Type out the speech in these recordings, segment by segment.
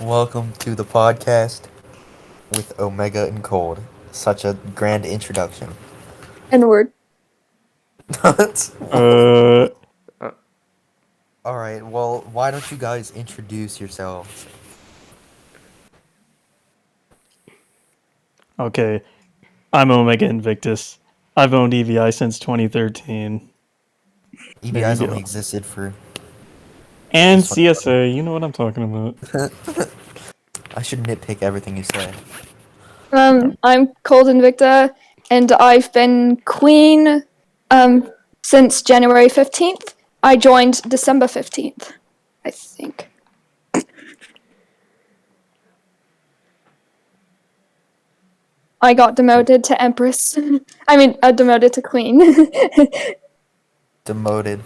Welcome to the podcast with Omega and Cold. Such a grand introduction. N-word. Uh, Alright, well, why don't you guys introduce yourselves? okay. I'm Omega Invictus. I've owned EVI since 2013. There you EBI's only go. existed for And since 2020. CSA, you know what I'm talking about. I should nitpick everything you say. I'm Cold Invicta, and I've been queen since January 15th. I joined December 15th, I think. I got demoted to Empress. Demoted to Queen. Demoted.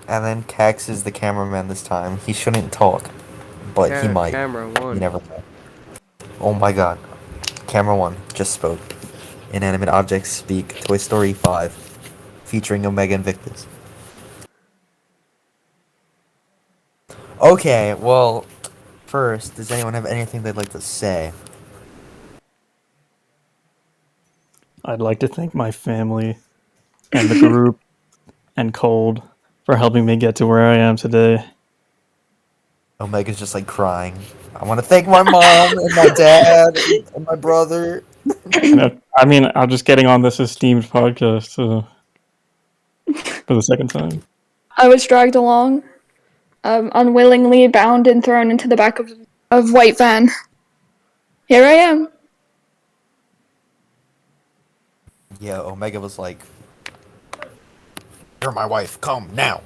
And then Cax is the cameraman this time. He shouldn't talk, but he might. Camera one. You never know. Oh my god. Camera 1 just spoke. Inanimate Objects Speak. Toy Story 5. Featuring Omega Invictus. Okay, well, first, does anyone have anything they'd like to say? I'd like to thank my family and the group and Cold for helping me get to where I am today. Omega's just like crying. I want to thank my mom and my dad and my brother. I'm just getting on this esteemed podcast for the second time. I was dragged along, unwillingly bound and thrown into the back of white van. Here I am. Yeah, Omega was like, "You're my wife. Come now."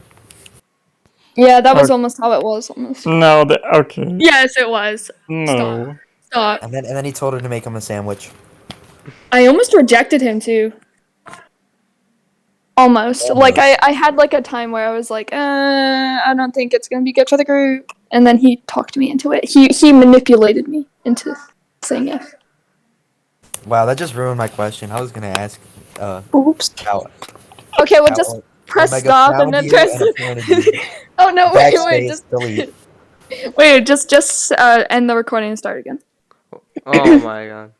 Yeah, that was almost how it was. Almost. No, okay. Yes, it was. No. Stop. And then he told her to make him a sandwich. I almost rejected him too. Almost. Like I had like a time where I was like, I don't think it's gonna be good for the group, and then he talked me into it. He manipulated me into saying yes. Wow, that just ruined my question. I was gonna ask, Oops. how Okay, well how just press Omega stop and found then you press. and appointed you. Oh no! Wait, Backspace, delete. just end the recording and start again. Oh my god.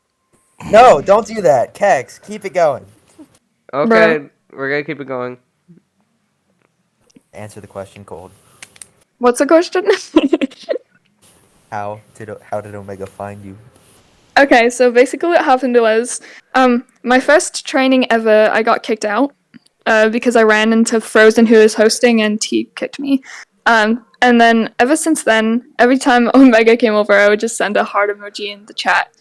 No, don't do that, Kex. Keep it going. Okay, we're gonna keep it going. Answer the question, Cold. What's the question? How did Omega find you? Okay, so basically what happened was, my first training ever, I got kicked out, because I ran into Frozen, who was hosting, and he kicked me. And then ever since then, every time Omega came over, I would just send a heart emoji in the chat.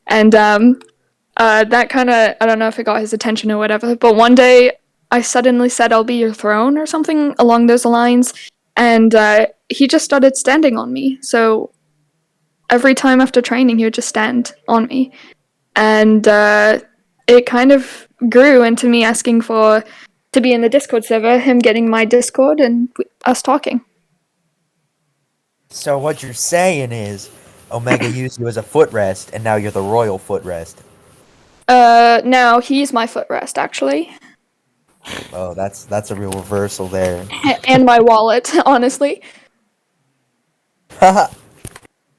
And that kind of, I don't know if it got his attention or whatever, but one day I suddenly said, "I'll be your throne," or something along those lines, and he just started standing on me. So every time after training, he would just stand on me. And it kind of grew into me asking to be in the Discord server, him getting my Discord, and us talking. So what you're saying is, Omega used you as a footrest, and now you're the royal footrest. Now he's my footrest, actually. Oh, that's a real reversal there. And my wallet, honestly.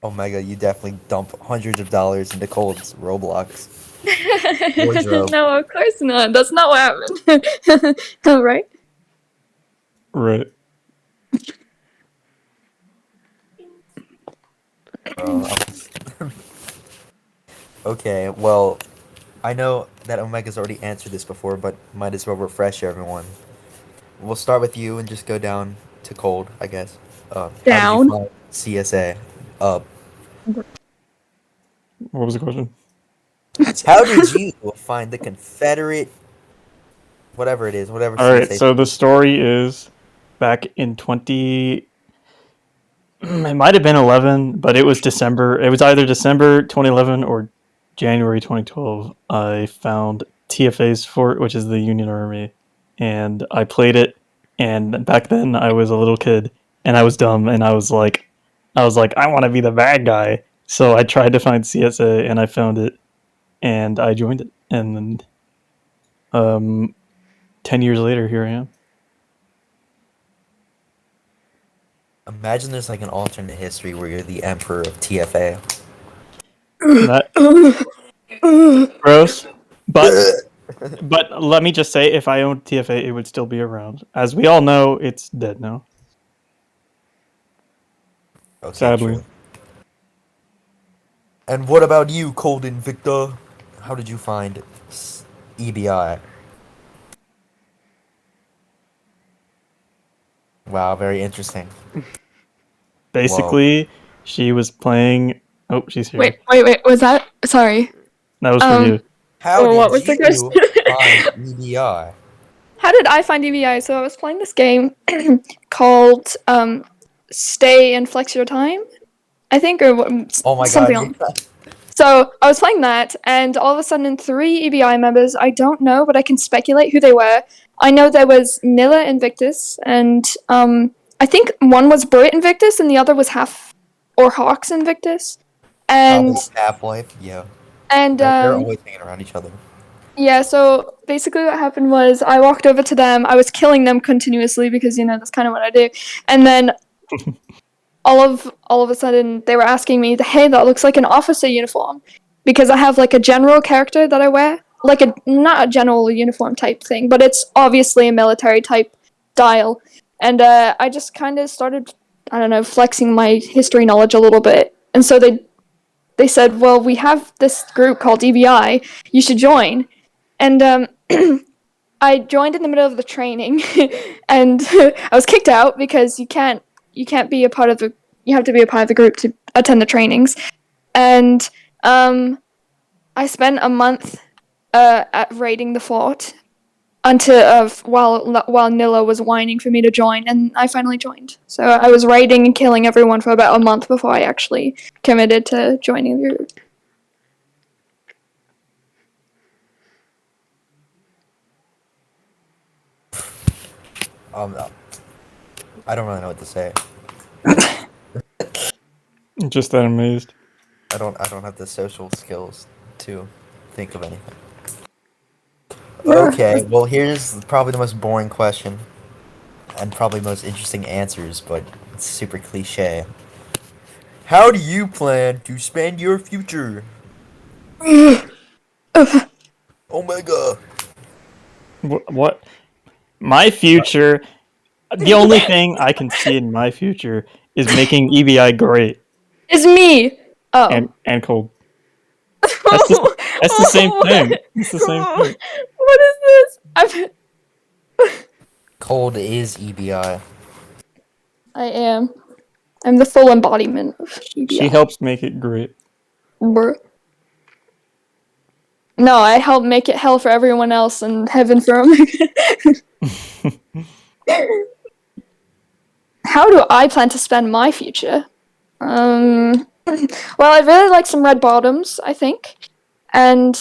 Omega, you definitely dump hundreds of dollars into Cold's Roblox wardrobe. No, of course not. That's not what happened. All right. Right. Okay, well, I know that Omega's already answered this before, but might as well refresh everyone. We'll start with you and just go down to Cold, I guess. Down. How did you find CSA? Up. What was the question? How did you find the Confederate, whatever it is, whatever All right, CSA? so the story is back in it might have been 11, but it was December. It was either December 2011 or January 2012. I found TFA's fort, which is the Union Army, and I played it. And back then, I was a little kid, and I was dumb, and I was like, I want to be the bad guy. So I tried to find CSA, and I found it, and I joined it, and then, 10 years later, here I am. Imagine there's like an alternate history where you're the emperor of TFA. That gross. But let me just say, if I owned TFA, it would still be around. As we all know, it's dead now. Okay, Sadly. true. And what about you, Colden Victor? How did you find EBI? Wow, very interesting. Whoa. Basically, she was playing. Oh, she's here. Wait. Was that? Sorry. That was for Um. you. How Well, what did was the you question? find EBI? How did I find EVI? So I was playing this game called Stay and Flex Your Time, I think, or Oh my something god, on. So I was playing that, and all of a sudden, three EBI members. I don't know, but I can speculate who they were. I know there was Nilla Invictus, and I think one was Brit Invictus, and the other was Half or Hawks Invictus, probably and Half-Life, yeah. and They're always hanging around each other. yeah. So basically, what happened was I walked over to them. I was killing them continuously because that's kind of what I do, and then all of a sudden they were asking me, "Hey, that looks like an officer uniform," because I have like a general character that I wear, like a not a general uniform type thing, but it's obviously a military type style. And I just kind of started, I don't know, flexing my history knowledge a little bit. And so they said, "Well, we have this group called EBI. You should join." And I joined in the middle of the training, and I was kicked out because you can't be a part of the you have to be a part of the group to attend the trainings. And I spent a month at raiding the fort until while Nilla was whining for me to join, and I finally joined. So I was raiding and killing everyone for about a month before I actually committed to joining the group. No, I don't really know what to say. Just that amazed. I don't have the social skills to think of anything. Okay, well here's probably the most boring question and probably most interesting answers, but it's super cliche. How do you plan to spend your future? Omega. What? My future. The only thing I can see in my future is making EBI great It's me. Oh. and cold. That's the same thing. It's the same thing. What is this? Cold is EBI. I am. I'm the full embodiment of EBI. She helps make it great. Bruh. No, I help make it hell for everyone else and heaven for Omega. How do I plan to spend my future? Well, I'd really like some red bottoms, I think. And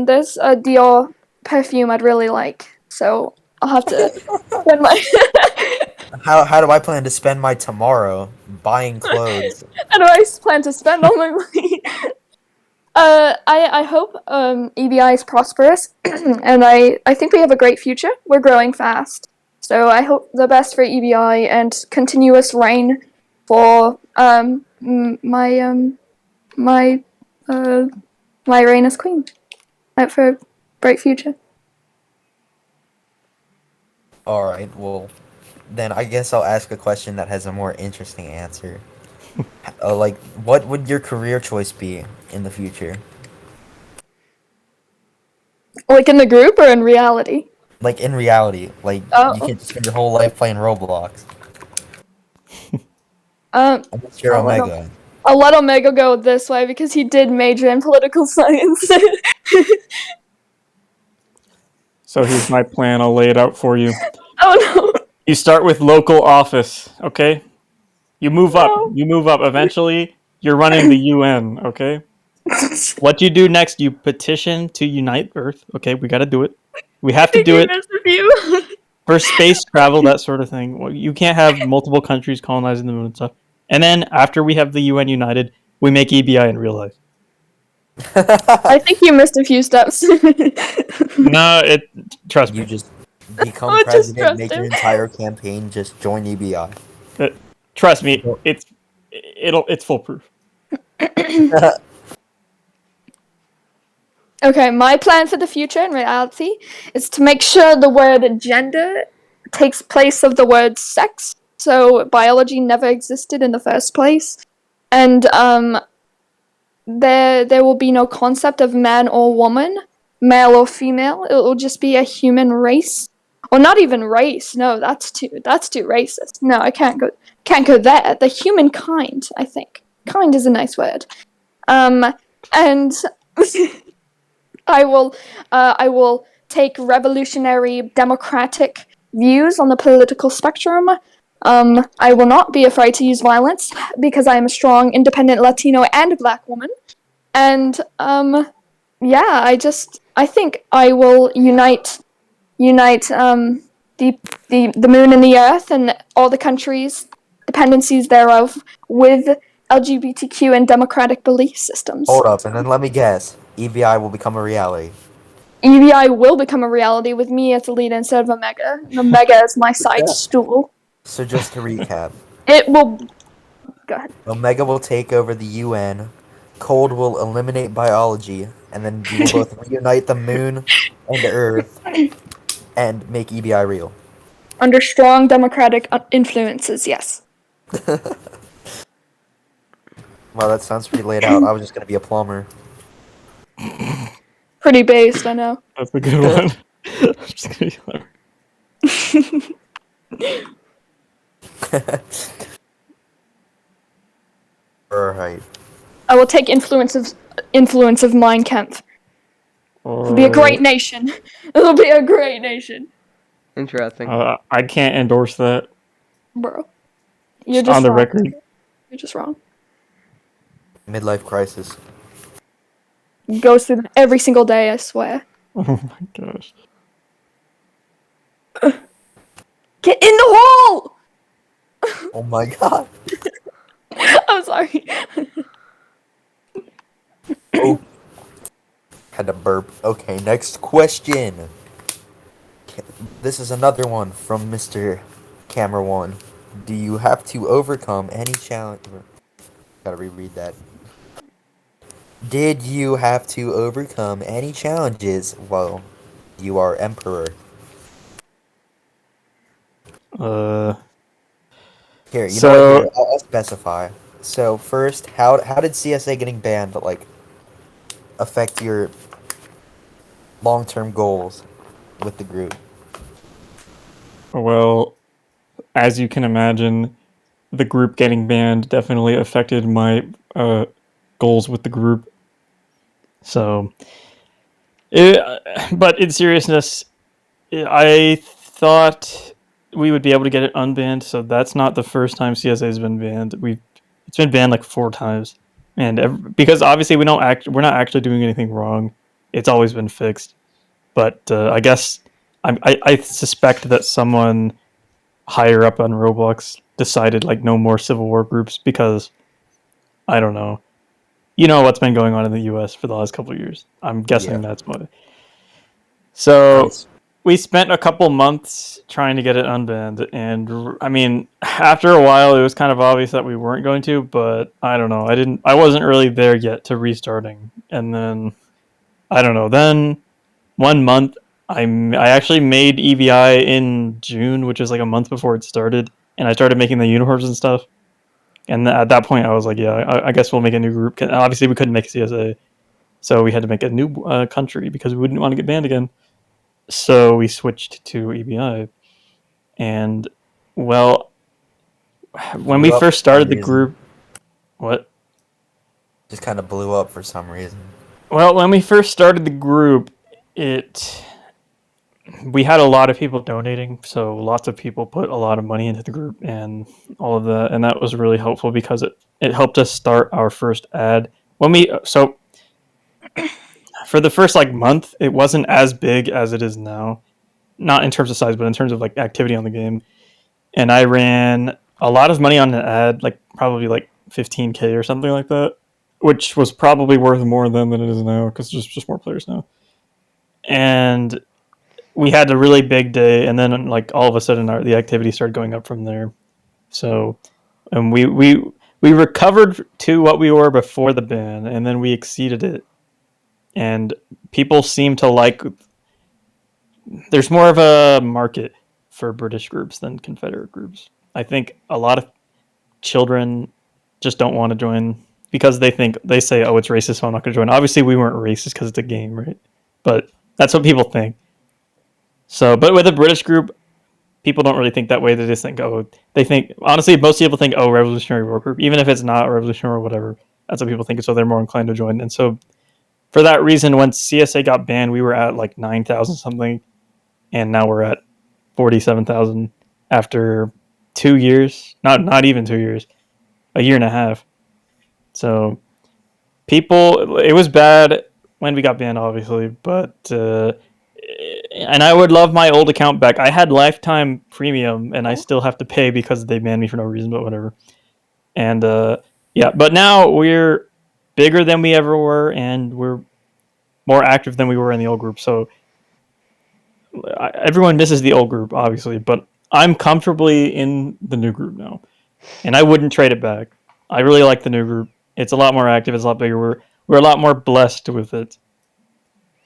there's a Dior perfume I'd really like. So I'll have to spend my How do I plan to spend my tomorrow? Buying clothes. how do I plan to spend all my money? I hope EBI is prosperous, and I think we have a great future. We're growing fast, so I hope the best for EBI and continuous reign for my reign as queen. Hope for a bright future. Alright, well, then I guess I'll ask a question that has a more interesting answer. Like, what would your career choice be in the future? Like in the group or in reality? Like, in reality, like, you Oh, can't just spend your whole life playing Roblox. What's your I'll let Omega? I'll let Omega go this way because he did major in political science. So here's my plan. I'll lay it out for you. Oh no. You start with local office, okay? You move up. No. You move up. Eventually, you're running the UN, okay? What you do next, you petition to unite Earth. Okay, we got to do it. We have to do it for space travel, that sort of thing. Well, you can't have multiple countries colonizing the moon and stuff. And then after we have the UN united, we make EBI in real life. I think you missed a few steps. No, trust You me. just become Oh, just president, trust make him. your entire campaign, just join EBI. Trust me, it's foolproof. Okay, my plan for the future in reality is to make sure the word gender takes place of the word sex, so biology never existed in the first place, and there will be no concept of man or woman, male or female. It will just be a human race, or not even race. No, that's too racist. No, I can't go there. The humankind, I think. Kind is a nice word. And I will take revolutionary democratic views on the political spectrum. I will not be afraid to use violence because I am a strong, independent Latino and Black woman. And yeah, I think I will unite the moon and the earth and all the countries, dependencies thereof, with LGBTQ and democratic belief systems. Hold up, and then let me guess. EBI will become a reality. EVI will become a reality with me as the leader instead of Omega. And Omega is my side stool. So just to recap, It will. Go ahead. Omega will take over the UN, Cold will eliminate biology, and then you will both reunite the moon and the Earth and make EBI real. Under strong democratic influences, yes. Wow, that sounds pretty laid out. I was just gonna be a plumber. Pretty based, I know. That's a good one. I'm just gonna be clever. Alright. I will take influence of Mein Kampf. It'll be a great nation. It'll be a great nation, Interesting. I can't endorse that. bro. You're Just just on the wrong. record. You're just wrong. Midlife crisis. Goes through them every single day, I swear. Oh my gosh. Get in the hole! Oh my god. I'm sorry. Oh. Had to burp. Okay, next question. This is another one from Mr. Camera One. Do you have to overcome any challenge? Gotta reread that. Did you have to overcome any challenges while you are emperor? Here, you know what? Here, So I'll specify. So first, how did CSA getting banned like affect your long-term goals with the group? well, as you can imagine, the group getting banned definitely affected my goals with the group. So, but in seriousness, I thought we would be able to get it unbanned. So that's not the first time CSA has been banned. It's been banned like 4 times, and because obviously we're not actually doing anything wrong. It's always been fixed. But I guess I suspect that someone higher up on Roblox decided like no more Civil War groups because I don't know. You know what's been going on in the U.S. for the last couple of years. I'm Yeah. guessing that's why. So Nice. we spent a couple months trying to get it unbanned, and I mean, after a while, it was kind of obvious that we weren't going to. But I don't know. I wasn't really there yet to restarting, and then I don't know. Then 1 month, I actually made EVI in June, which is like a month before it started, and I started making the uniforms and stuff. And at that point, I was like, yeah, I guess we'll make a new group. Obviously, we couldn't make CSA, so we had to make a new country because we wouldn't want to get banned again. So we switched to EBI, and well, when we Blew up first for some started the reason. group, what? Just kind of blew up for some reason. Well, when we first started the group, it we had a lot of people donating, so lots of people put a lot of money into the group and all of that, and that was really helpful because it helped us start our first ad. When we so for the first like month, it wasn't as big as it is now, not in terms of size, but in terms of like activity on the game. And I ran a lot of money on an ad, like probably like 15K or something like that, which was probably worth more then than it is now because there's just more players now. And we had a really big day, and then like all of a sudden the activity started going up from there. So and we recovered to what we were before the ban, and then we exceeded it. And people seem to like. There's more of a market for British groups than Confederate groups. I think a lot of children just don't want to join because they say, "Oh, it's racist, so I'm not going to join." Obviously, we weren't racist because it's a game, right? But that's what people think. So, but with a British group, people don't really think that way. They just think, oh, they think honestly, most people think, oh, Revolutionary War Group, even if it's not revolutionary or whatever. That's what people think, so they're more inclined to join. And so, for that reason, when CSA got banned, we were at like 9,000 something, and now we're at 47,000 after 2 years. Not even 2 years, a year and a half. So people, it was bad when we got banned, obviously, but and I would love my old account back. I had lifetime premium, and I still have to pay because they banned me for no reason, but whatever. And yeah, but now we're bigger than we ever were, and we're more active than we were in the old group. So everyone misses the old group, obviously, but I'm comfortably in the new group now, and I wouldn't trade it back. I really like the new group. It's a lot more active. It's a lot bigger. We're a lot more blessed with it.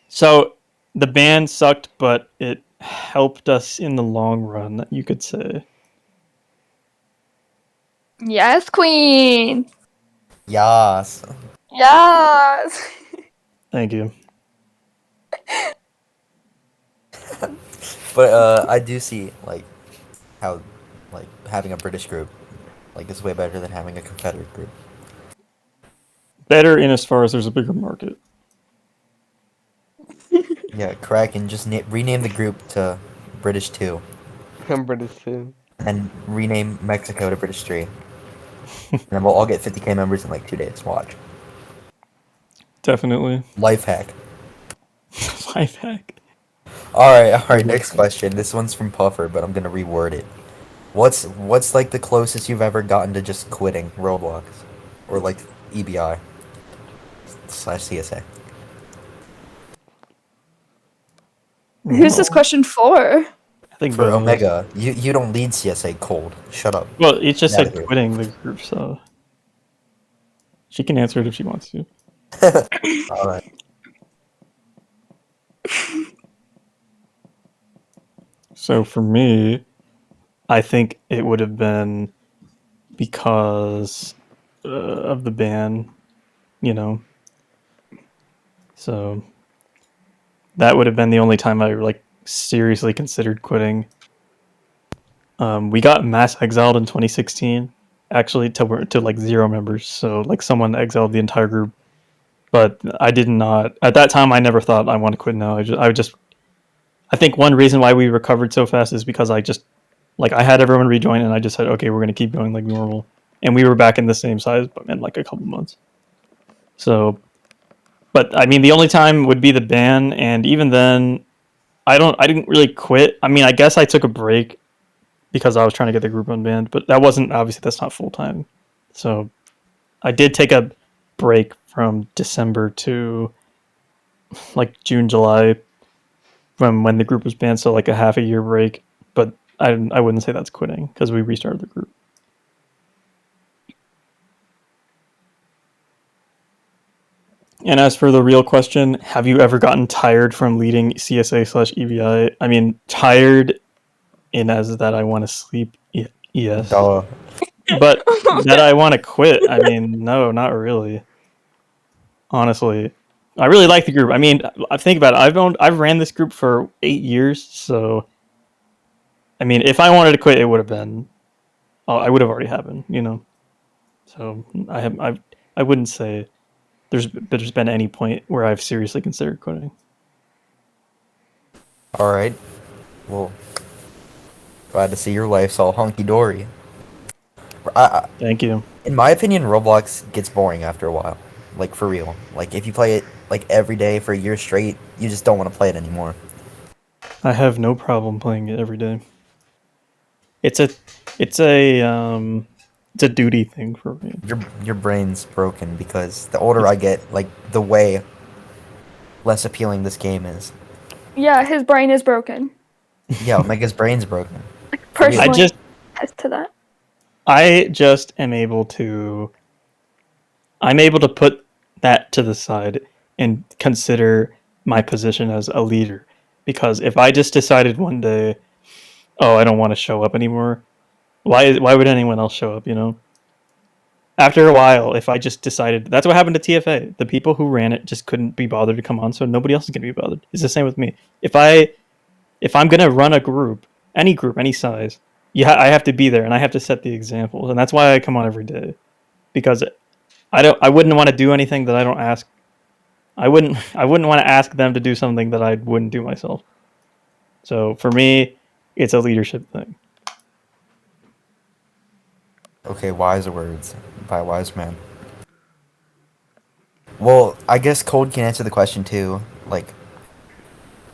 So the ban sucked, but it helped us in the long run, you could say. Yes, queen. Yas. Yes. Thank you. But I do see like how like having a British group like is way better than having a Confederate group. Better in as far as there's a bigger market. Yeah, Kraken, just rename the group to British 2 I'm British too. and rename Mexico to British 3. And then we'll all get 50k members in like 2 days. Watch. Definitely. Life hack. Life hack. Alright, next question. This one's from Puffer, but I'm gonna reword it. What's like the closest you've ever gotten to just quitting Roblox? Or like EBI / CSA? Who's this question for? I think For both of us. Omega, you don't lead CSA cold. Shut up. Well, it just Get said outta here. quitting the group, so she can answer it if she wants to. Alright. So for me, I think it would have been because of the ban, you know. So that would have been the only time I like seriously considered quitting. We got mass exiled in 2016, actually to like 0 members. So like someone exiled the entire group, but I did not at that time. I never thought I want to quit now. I think one reason why we recovered so fast is because I just like I had everyone rejoin, and I just said, okay, we're gonna keep going like normal, and we were back in the same size, but in like a couple months. So, but I mean, the only time would be the ban, and even then, I didn't really quit. I mean, I guess I took a break because I was trying to get the group unbanned, but that wasn't obviously that's not full time. So, I did take a break from December to like June, July, from when the group was banned, so like a half a year break. But I wouldn't say that's quitting because we restarted the group. And as for the real question, have you ever gotten tired from leading CSA / EVI? I mean, tired in as that I want to sleep. Yes, Duh. but that I want to quit. I mean, no, not really. Honestly, I really like the group. I mean, I think about it. I've ran this group for 8 years, so I mean, if I wanted to quit, it would have been. I would have already happened, you know. So I wouldn't say there's been any point where I've seriously considered quitting. Alright. Well, glad to see your life's all hunky dory. Thank you. In my opinion, Roblox gets boring after a while. Like, for real. Like, if you play it, like, every day for a year straight, you just don't want to play it anymore. I have no problem playing it every day. It's a it's a duty thing for me. Your brain's broken because the older I get, like, the way less appealing this game is. Yeah, his brain is broken. Yeah, Omega's brain's broken. Personally, I just attest to that. I just am able to. I'm able to put that to the side and consider my position as a leader. Because if I just decided one day, oh, I don't want to show up anymore, why would anyone else show up? After a while, if I just decided, that's what happened to TFA. The people who ran it just couldn't be bothered to come on, so nobody else is going to be bothered. It's the same with me. If I'm going to run a group, any size, I have to be there and I have to set the example, and that's why I come on every day, because I wouldn't want to do anything that I don't ask. I wouldn't want to ask them to do something that I wouldn't do myself. So for me, it's a leadership thing. Okay, wise words by a wise man. Well, I guess Cold can answer the question too. Like,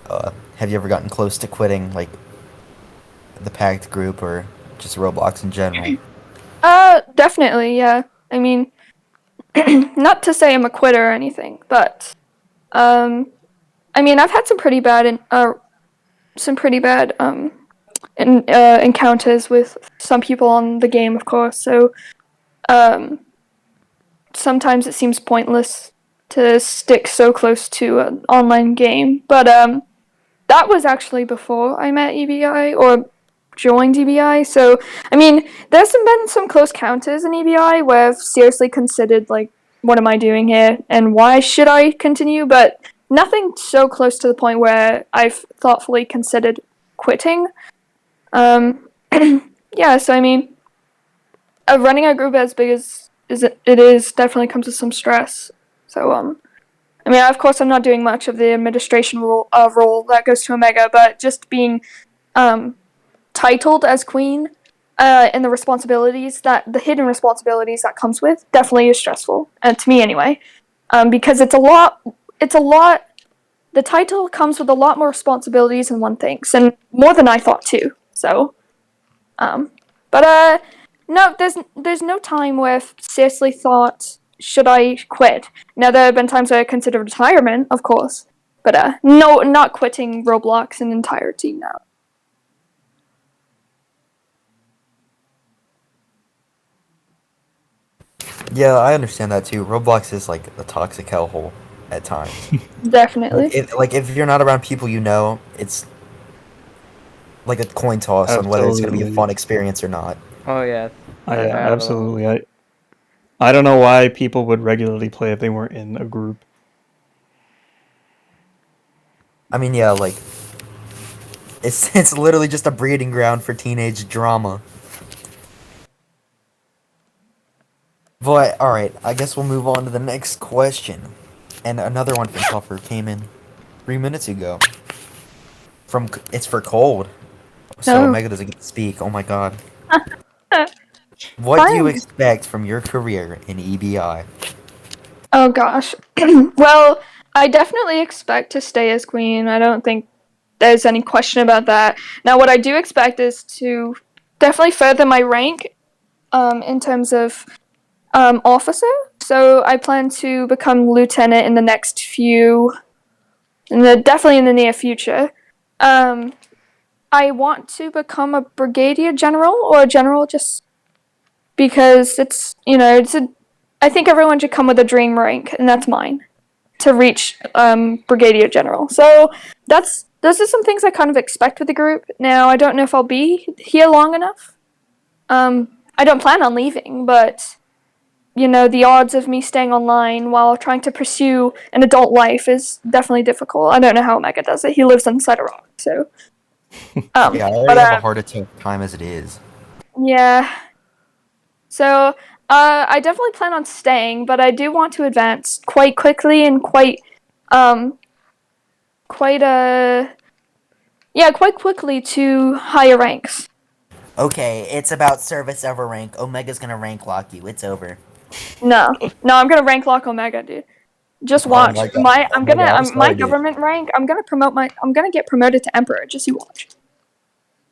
have you ever gotten close to quitting, like, the packed group or just Roblox in general? Definitely, yeah. I mean, not to say I'm a quitter or anything, but I mean, I've had some pretty bad encounters with some people on the game, of course. So sometimes it seems pointless to stick so close to an online game. But that was actually before I met EBI or joined EBI. So I mean, there's been some close counters in EBI where I've seriously considered, like, what am I doing here and why should I continue? But nothing so close to the point where I've thoughtfully considered quitting. Yeah, so I mean, running a group as big as it is definitely comes with some stress. So I mean, of course, I'm not doing much of the administration role that goes to Omega, but just being titled as queen and the hidden responsibilities that comes with definitely is stressful, to me anyway, because it's a lot. The title comes with a lot more responsibilities than one thinks, and more than I thought too. So, but no, there's no time where I've seriously thought, should I quit? Now, there have been times where I considered retirement, of course, but no, not quitting Roblox in entirety, no. Yeah, I understand that too. Roblox is like a toxic hellhole at times. Definitely. If you're not around people you know, it's like a coin toss on whether it's going to be a Absolutely. fun experience or not. Oh yes. Yeah, At all. absolutely. I don't know why people would regularly play if they weren't in a group. I mean, yeah, like it's literally just a breeding ground for teenage drama. But all right, I guess we'll move on to the next question. And another one from Puffer came in 3 minutes ago. It's for Cold, so No. Omega doesn't get to speak. Oh my god. What do you Fine. expect from your career in EBI? Oh gosh. Well, I definitely expect to stay as queen. I don't think there's any question about that. Now, what I do expect is to definitely further my rank in terms of officer. So I plan to become lieutenant in the definitely in the near future. I want to become a brigadier general or a general, just because I think everyone should come with a dream rank, and that's mine, to reach brigadier general. So those are some things I kind of expect with the group. Now, I don't know if I'll be here long enough. I don't plan on leaving, but the odds of me staying online while trying to pursue an adult life is definitely difficult. I don't know how Omega does it. He lives inside a rock, so. Yeah, I But already have a heart attack time as it is. yeah. So I definitely plan on staying, but I do want to advance quite quickly and quite quickly to higher ranks. Okay, it's about service over rank. Omega's gonna rank lock you. It's over. No, I'm gonna rank lock Omega, dude. Just Oh watch. my god. Oh my god, I'm My sorry, dude. government rank. I'm gonna get promoted to emperor. Just you watch.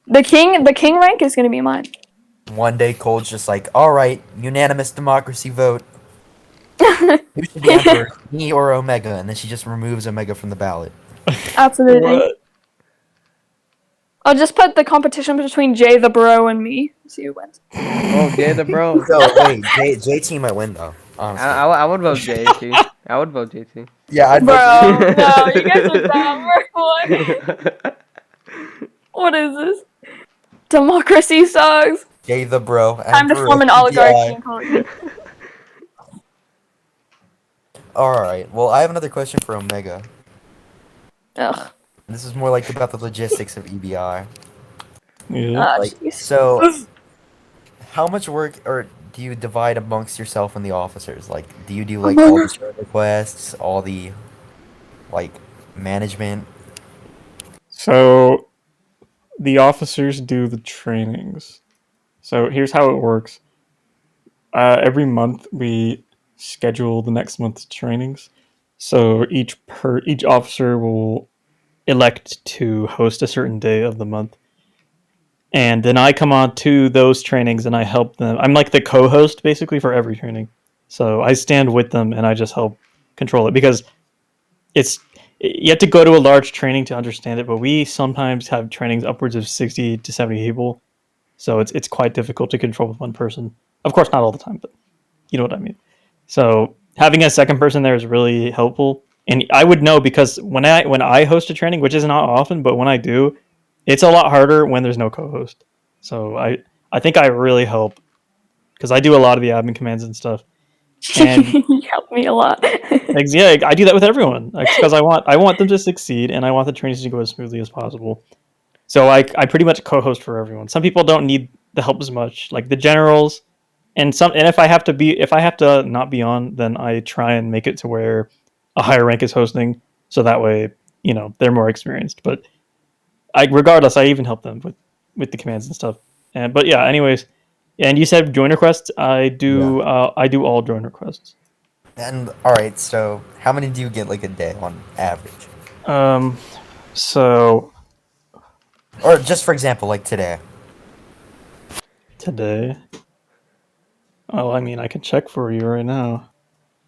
The king rank is gonna be mine. One day Cole's just like, alright, unanimous democracy vote. Who should be emperor? Me or Omega? And then she just removes Omega from the ballot. Absolutely. What? I'll just put the competition between Jay the Bro and me. See who wins. Oh, Jay the bro. So wait, JT might win though. Honestly. I would vote JT. I would vote JT. Yeah, I'd vote Bro, JT. no, you guys are dumb. What? What is this? Democracy sucks. Jay the bro. Time to Emperor form an of oligarchy PTI. and call it good. Alright, well, I have another question for Omega. Ugh. This is more like about the logistics of EBI. Yeah. Like, Jeez. so, how much work or do you divide amongst yourself and the officers? Like, do you do like all the share requests, all the like management? So the officers do the trainings. So here's how it works. Every month we schedule the next month's trainings. So each officer will elect to host a certain day of the month. And then I come on to those trainings and I help them. I'm like the co-host basically for every training. So I stand with them and I just help control it because it's you have to go to a large training to understand it, but we sometimes have trainings upwards of 60 to 70 people. So it's quite difficult to control with one person. Of course not all the time, but you know what I mean. So having a second person there is really helpful. And I would know because when I host a training, which is not often, but when I do, it's a lot harder when there's no co-host. So I think I really help because I do a lot of the admin commands and stuff. And You helped me a lot. yeah, I do that with everyone because I want them to succeed and I want the trainings to go as smoothly as possible. So I pretty much co-host for everyone. Some people don't need the help as much, like the generals, and if I have to not be on, then I try and make it to where a higher rank is hosting, so that way they're more experienced. But regardless, I even help them with the commands and stuff. But yeah, anyways, and you said join requests. I do. Yeah. I do all join requests. And alright, so how many do you get like a day on average? So Or just for example, like today. today, I mean, I can check for you right now.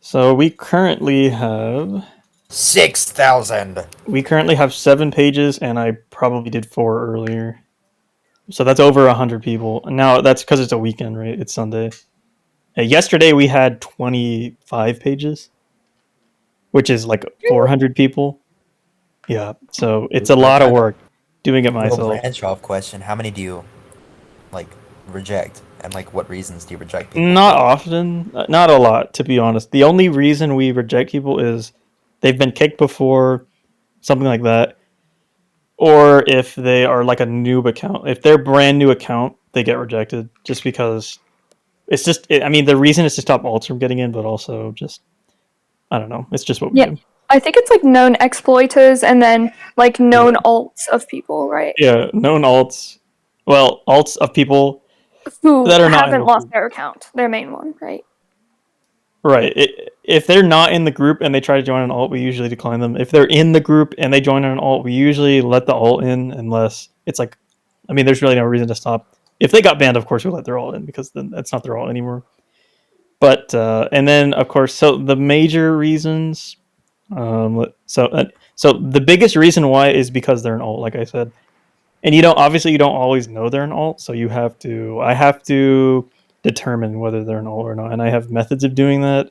So we currently have 6,000. 7 pages, and I probably did 4 earlier. So that's over 100 people. And now that's because it's a weekend, right? It's Sunday. Yesterday we had 25 pages, which is like 400 people. Yeah, so it's a lot of work doing it Little myself. branch off question. How many do you like reject? And like what reasons do you reject people? Not often, not a lot, to be honest. The only reason we reject people is they've been kicked before, something like that. Or if they are like a noob account. If they're brand new account, they get rejected just because it's just. I mean, the reason is to stop alts from getting in, but also just I don't know. It's just what we Yeah. do. I think it's like known exploiters and then like known alts of people, right? Yeah, known alts. Well, alts of people Who that are not in haven't the lost group. their account, their main one, right? Right. If they're not in the group and they try to join an alt, we usually decline them. If they're in the group and they join an alt, we usually let the alt in unless it's like, I mean, there's really no reason to stop. If they got banned, of course we let their alt in because then that's not their alt anymore. But and then of course, so the major reasons, so the biggest reason why is because they're an alt, like I said, and obviously you don't always know they're an alt, so I have to determine whether they're an alt or not, and I have methods of doing that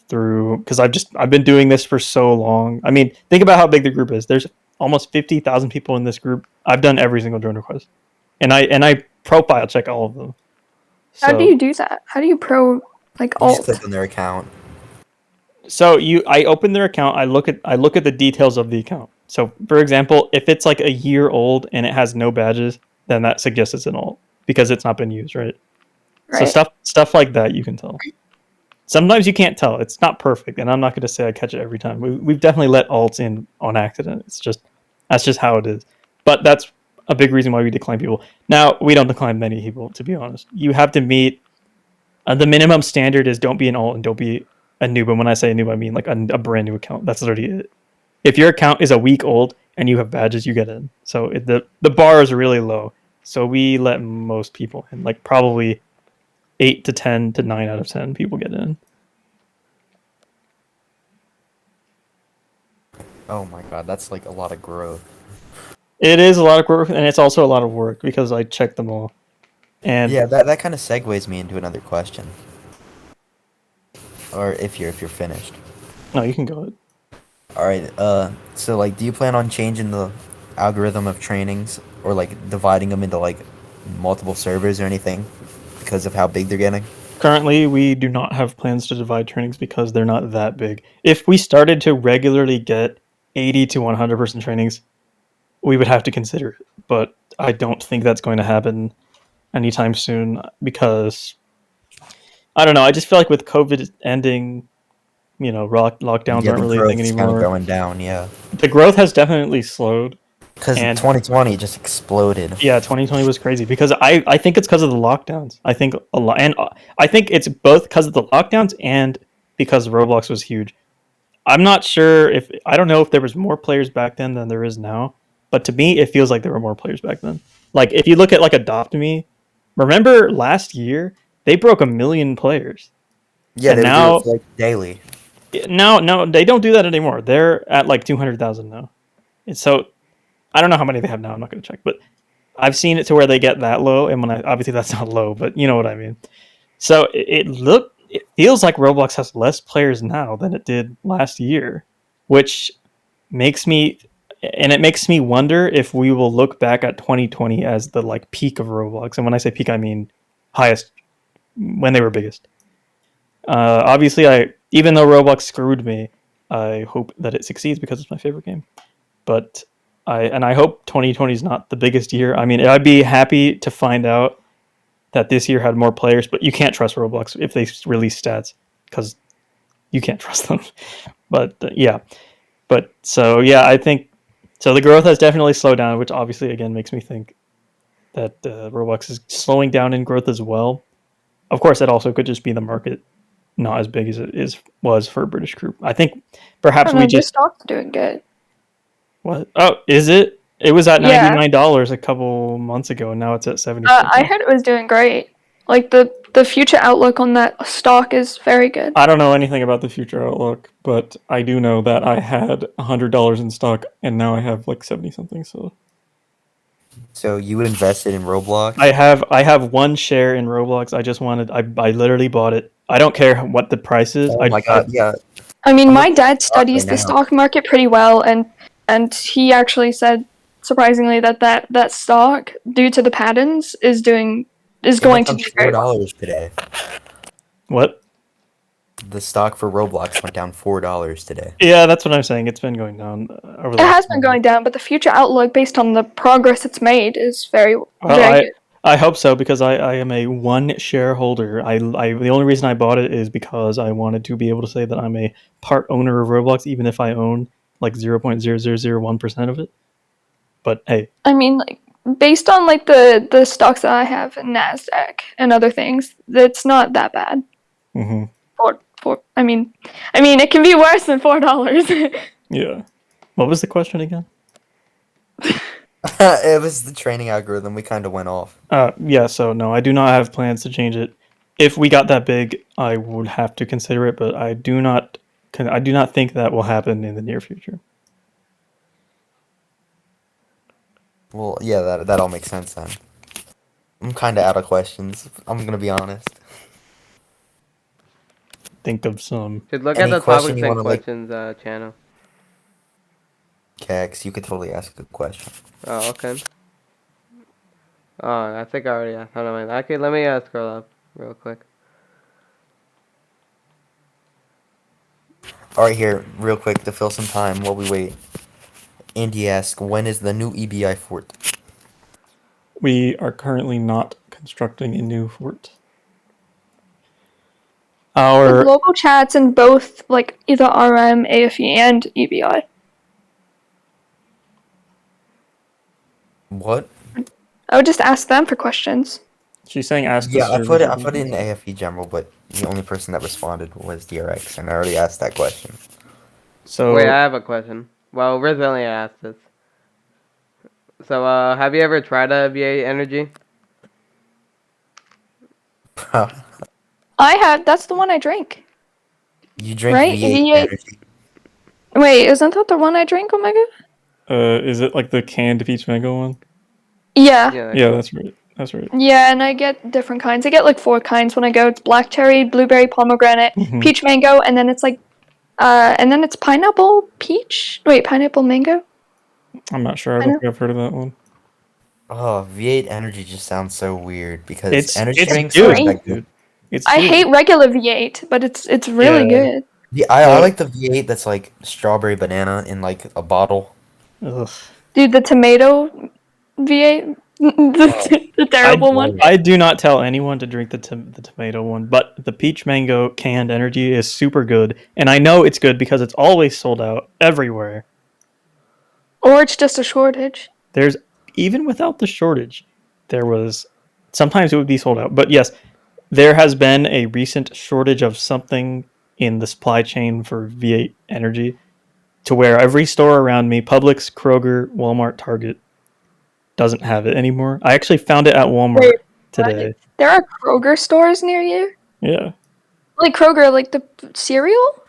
through because I've been doing this for so long. I mean, think about how big the group is. There's almost 50,000 people in this group. I've done every single join request, and I profile check all of them. How do So you do that? How do you like You just alt? click on their account. I open their account. I look at the details of the account. So for example, if it's like a year old and it has no badges, then that suggests it's an alt because it's not been used, right? So Right. stuff like that you can tell. Sometimes you can't tell. It's not perfect, and I'm not going to say I catch it every time. We've definitely let alts in on accident. That's just how it is. But that's a big reason why we decline people. Now we don't decline many people, to be honest. You have to meet the minimum standard is don't be an alt and don't be a noob. And when I say a noob, I mean like a brand new account. That's literally it. If your account is a week old and you have badges, you get in. So the bar is really low. So we let most people in, like probably 8 to 10 to 9 out of 10 people get in. Oh my god, that's like a lot of growth. It is a lot of work, and it's also a lot of work because I check them all. And Yeah, that kind of segues me into another question. Or if you're finished. no, you can go ahead. All right. So like, do you plan on changing the algorithm of trainings or like dividing them into like multiple servers or anything because of how big they're getting? Currently, we do not have plans to divide trainings because they're not that big. If we started to regularly get 80 to 100% trainings, we would have to consider it. But I don't think that's going to happen anytime soon because I don't know. I just feel like with COVID ending, lockdowns Yeah, aren't the really a thing growth's kind of anymore. going down. Yeah, The growth has definitely slowed, because and 2020 just exploded. yeah, 2020 was crazy because I think it's because of the lockdowns. I think a lot, and I think it's both because of the lockdowns and because Roblox was huge. I'm not sure if I don't know if there was more players back then than there is now, but to me, it feels like there were more players back then. Like if you look at like Adopt Me, remember last year they broke 1 million players, Yeah, and they would do it for like daily. now no, they don't do that anymore. They're at like 200,000 now. And so I don't know how many they have now. I'm not going to check, but I've seen it to where they get that low, and when obviously that's not low, but you know what I mean. So it feels like Roblox has less players now than it did last year, which makes me and it makes me wonder if we will look back at 2020 as the like peak of Roblox. And when I say peak, I mean highest when they were biggest. Obviously, I even though Roblox screwed me, I hope that it succeeds because it's my favorite game. But I hope 2020 is not the biggest year. I mean, I'd be happy to find out that this year had more players, but you can't trust Roblox if they release stats because you can't trust them. But yeah, but so yeah, I think so. The growth has definitely slowed down, which obviously again makes me think that Roblox is slowing down in growth as well. Of course, it also could just be the market not as big as it was for a British group. I think I perhaps don't we know. This just stock's doing good. what? Oh, is it? It was at Yeah. $99 a couple months ago, and now it's at 70. I heard it was doing great. Like the future outlook on that stock is very good. I don't know anything about the future outlook, but I do know that I had $100 in stock, and now I have like 70 something. So So you invested in Roblox? I have one share in Roblox. I literally bought it. I don't care what the price is. Oh my God! Yeah, I mean, I'm my looking at dad the stock right studies the now. stock market pretty well, and he actually said, surprisingly, that stock, due to the patterns, is going It went to down do four very well. dollars today. What? The stock for Roblox went down $4 today. Yeah, that's what I'm saying. It's been going down over the It last. has been going down, but the future outlook, based on the progress it's made, is very Well, very good. I hope so because I am a one shareholder. The only reason I bought it is because I wanted to be able to say that I'm a part owner of Roblox, even if I own like 0.0001% of it. But hey, I mean, like based on like the stocks that I have in Nasdaq and other things, it's not that bad. hmm For I mean, it can be worse than $4. yeah. What was the question again? It was the training algorithm. We kind of went off. Yeah. So no, I do not have plans to change it. If we got that big, I would have to consider it, but I do not. I do not think that will happen in the near future. Well, yeah, that all makes sense then. I'm kind of out of questions. I'm gonna be honest. Think of some. Should look at Any the question topics you and want to like, questions channel. Kex? You could totally ask a question. Oh, okay. Oh, I think I already asked. Hold on, okay, let me scroll up real quick. All right, here, real quick to fill some time while we wait. Andy asks, when is the new EBI fort? We are currently not constructing a new fort. The Our global chats in both like either RM, AFE, and EBI. What? I would just ask them for questions. she's saying ask the Yeah, server. I put it in AFE general, but the only person that responded was DRX, and I already asked that question. So Wait, I have a question. Well, originally I asked this. So, have you ever tried a VA Energy? I have. That's the one I drink. You drink Right? V8 V8. energy. Wait, isn't that the one I drink, Omega? is it like the canned peach mango one? Yeah. Yeah. Yeah, that's right. That's right. Yeah, and I get different kinds. I get like 4 kinds when I go. It's black cherry, blueberry, pomegranate, Mhm. peach mango, and then it's like, and then it's pineapple peach. Wait, pineapple mango. I'm not sure. I don't think I've heard of that one. Oh, V8 energy just sounds so weird because It's energy it's drinks good, aren't great. that good. dude. It's I good. hate regular V8, but it's really Yeah. good. Yeah, I Uh, like the V8 that's like strawberry banana in like a bottle. ugh. Dude, the tomato V8, Oh, the I terrible one. love it. I do not tell anyone to drink the tomato one, but the peach mango canned energy is super good, and I know it's good because it's always sold out everywhere. Or it's just a shortage. There's even without the shortage, there was sometimes it would be sold out. But yes, there has been a recent shortage of something in the supply chain for V8 energy to where every store around me, Publix, Kroger, Walmart, Target, doesn't have it anymore. I actually found it at Walmart Wait, what? today. There are Kroger stores near you? Yeah. Like Kroger, like the cereal?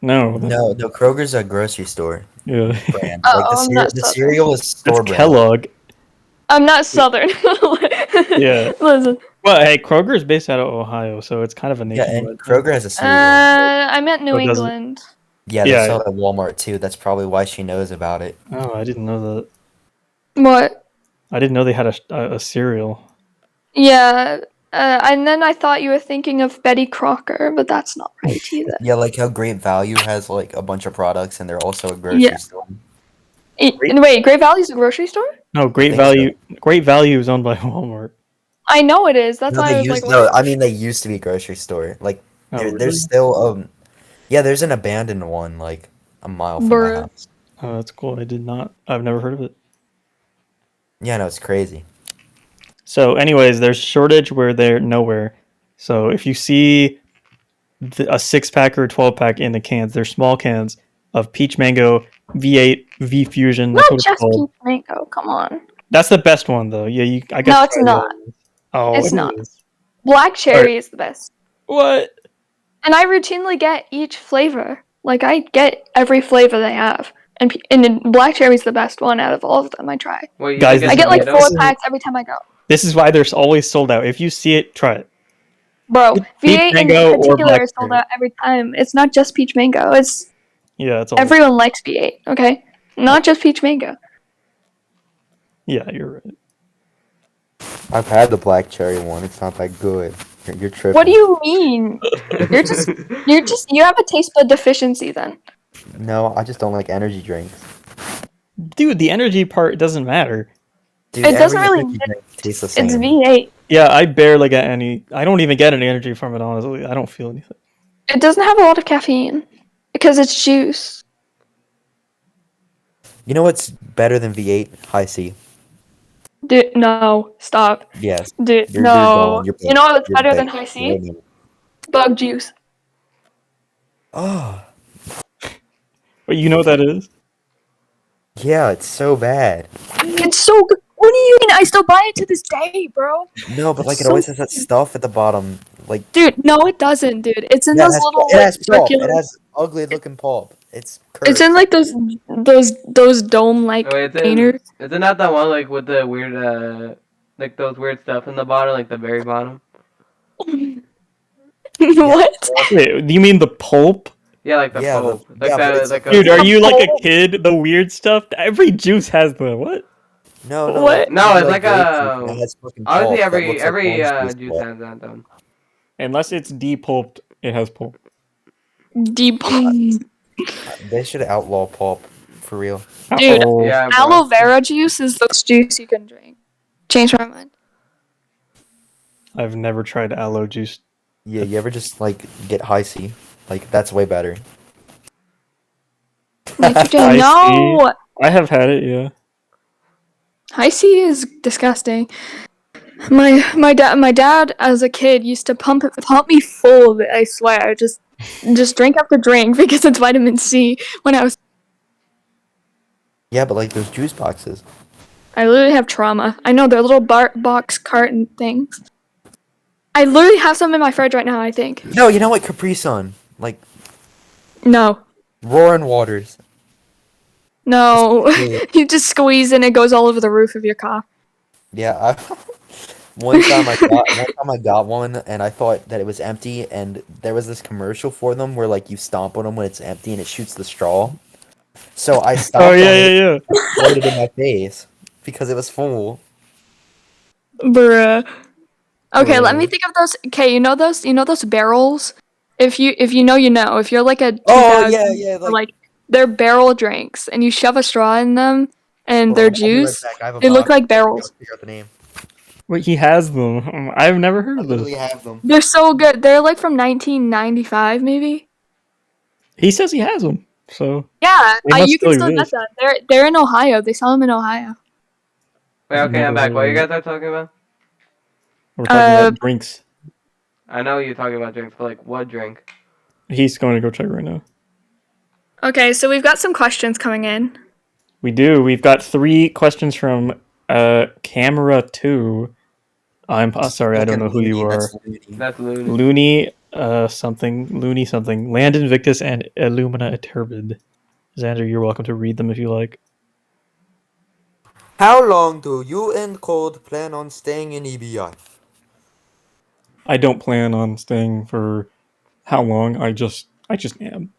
No. No, Kroger's a grocery store Yeah. brand. Like Oh, I'm not the southern. cereal is That's store brand. Kellogg. I'm not southern. Yeah. Listen, Well, hey, Kroger is based out of Ohio, so it's kind of a Yeah, and nationwide thing. Kroger has a cereal. I meant New But does it? England. Yeah, they Yeah. sell it at Walmart too. That's probably why she knows about it. Oh, I didn't know that. What? I didn't know they had a cereal. Yeah, and then I thought you were thinking of Betty Crocker, but that's not right either. Yeah, like how Great Value has like a bunch of products and they're also a grocery Yeah. store. Wait, Great Value's a grocery store? No, I think so. Great Value is owned by Walmart. I know it is. That's No, why they I was like, used what? I mean they used to be a grocery store. Like Oh, there's really? still yeah, there's an abandoned one like a mile from my Bruh. house. Oh, that's cool. I did not. I've never heard of it. Yeah, no, it's crazy. So, anyways, there's shortage where they're nowhere. So, if you see a 6 pack or a 12 pack in the cans, they're small cans of peach mango V8 V Fusion. That's Not what it's just called. peach mango. Come on. That's the best one, though. Yeah, I guess No, it's try the other not. ones. Oh, It's it not. is. Black cherry is the best. What? And I routinely get each flavor. Like I get every flavor they have, and then black cherry's the best one out of all of them. I try. Wait, you Guys, think I it's get like tomato? 4 packs every time I go. This is why they're always sold out. If you see it, try it. Bro, Peach V8 in mango or particular black is sold cherry. out every time. It's not just peach mango. It's Yeah, it's all. everyone likes V8. Okay, not just peach mango. Yeah, you're right. I've had the black cherry one. It's not that good. You're tripping. What do you mean? You have a taste bud deficiency then. No, I just don't like energy drinks. Dude, the energy part doesn't matter. Dude, It doesn't every really. energy drink tastes the It's same. V8. Yeah, I barely get any. I don't even get any energy from it, honestly. I don't feel anything. It doesn't have a lot of caffeine because it's juice. You know what's better than V8? High C. Dude, no, stop. Yes. Dude, You're no. gone. You know what's you're better than baked. high C? Bug juice. Oh, But you know what that is? yeah, it's so bad. It's so good. What do you mean? I still buy it to this day, bro. No, but like it So- always has that stuff at the bottom. Like Dude, no, it doesn't, dude. It's in yeah, those little it has pulp. circular. It has ugly looking pulp. It's curved. It's in like those dome like Wait, containers. isn't that the one like with the weird like those weird stuff in the bottom, like the very bottom? What? Wait, do you mean the pulp? Yeah, like the Yeah, pulp. Like yeah, but the it's- like Dude, a, are you like a pulp. kid? The weird stuff? Every juice has the what? No, What? No, it's like grape a- juice, and it has fucking pulp obviously that looks like every orange juice juice pulp. has that though. Unless it's depulped, it has pulp. Deep. They should outlaw pulp for real. Dude, Uh-oh. Yeah, bro. Aloe vera juice is the best juice you can drink. Changed my mind. I've never tried aloe juice. Yeah, you ever just like get high C? Like that's way better. Nitrogen. No. I have had it, yeah. High C is disgusting. My dad as a kid used to pump me full of it. I swear, just drink after drink because it's vitamin C. When I was, Yeah, but like those juice boxes. I literally have trauma. I know they're little box carton things. I literally have some in my fridge right now. I think. No, you know what? Capri Sun, like No, roaring waters. no. You just squeeze and it goes all over the roof of your car. Yeah, one time I got one, and I thought that it was empty, and there was this commercial for them where like you stomp on them when it's empty and it shoots the straw. So I Oh stomped yeah, on it, yeah, yeah. exploded in my face because it was full. Bruh. Okay, let me Bro. think of those. Okay, you know those barrels. If you know, you know. If you're like a Oh 2000, yeah, yeah. or Like, like they're barrel drinks, and you shove a straw in them, and hold they're on, I'll be right juice. back. I have a They look box. like barrels. Figure out the name. Wait, he has them. I've never heard I of literally this. have them. They're so good. They're like from 1995, maybe. He says he has them, so Yeah, they must you can still still get exist. them. They're in Ohio. They sell them in Ohio. Wait, I've okay, I'm never back. heard What of you it. guys are talking about? We're talking Uh, about drinks. I know you're talking about drinks, but like what drink? He's going to go check right now. okay, so we've got some questions coming in. We do. We've got 3 questions from Camera 2. I'm sorry, I don't Fucking know who you loony. are. That's loony. That's Looney. Looney Looney something. Land Invictus and Illumina Turbid. Xander, you're welcome to read them if you like. How long do you and Cold plan on staying in EBI? I don't plan on staying for how long. I just am.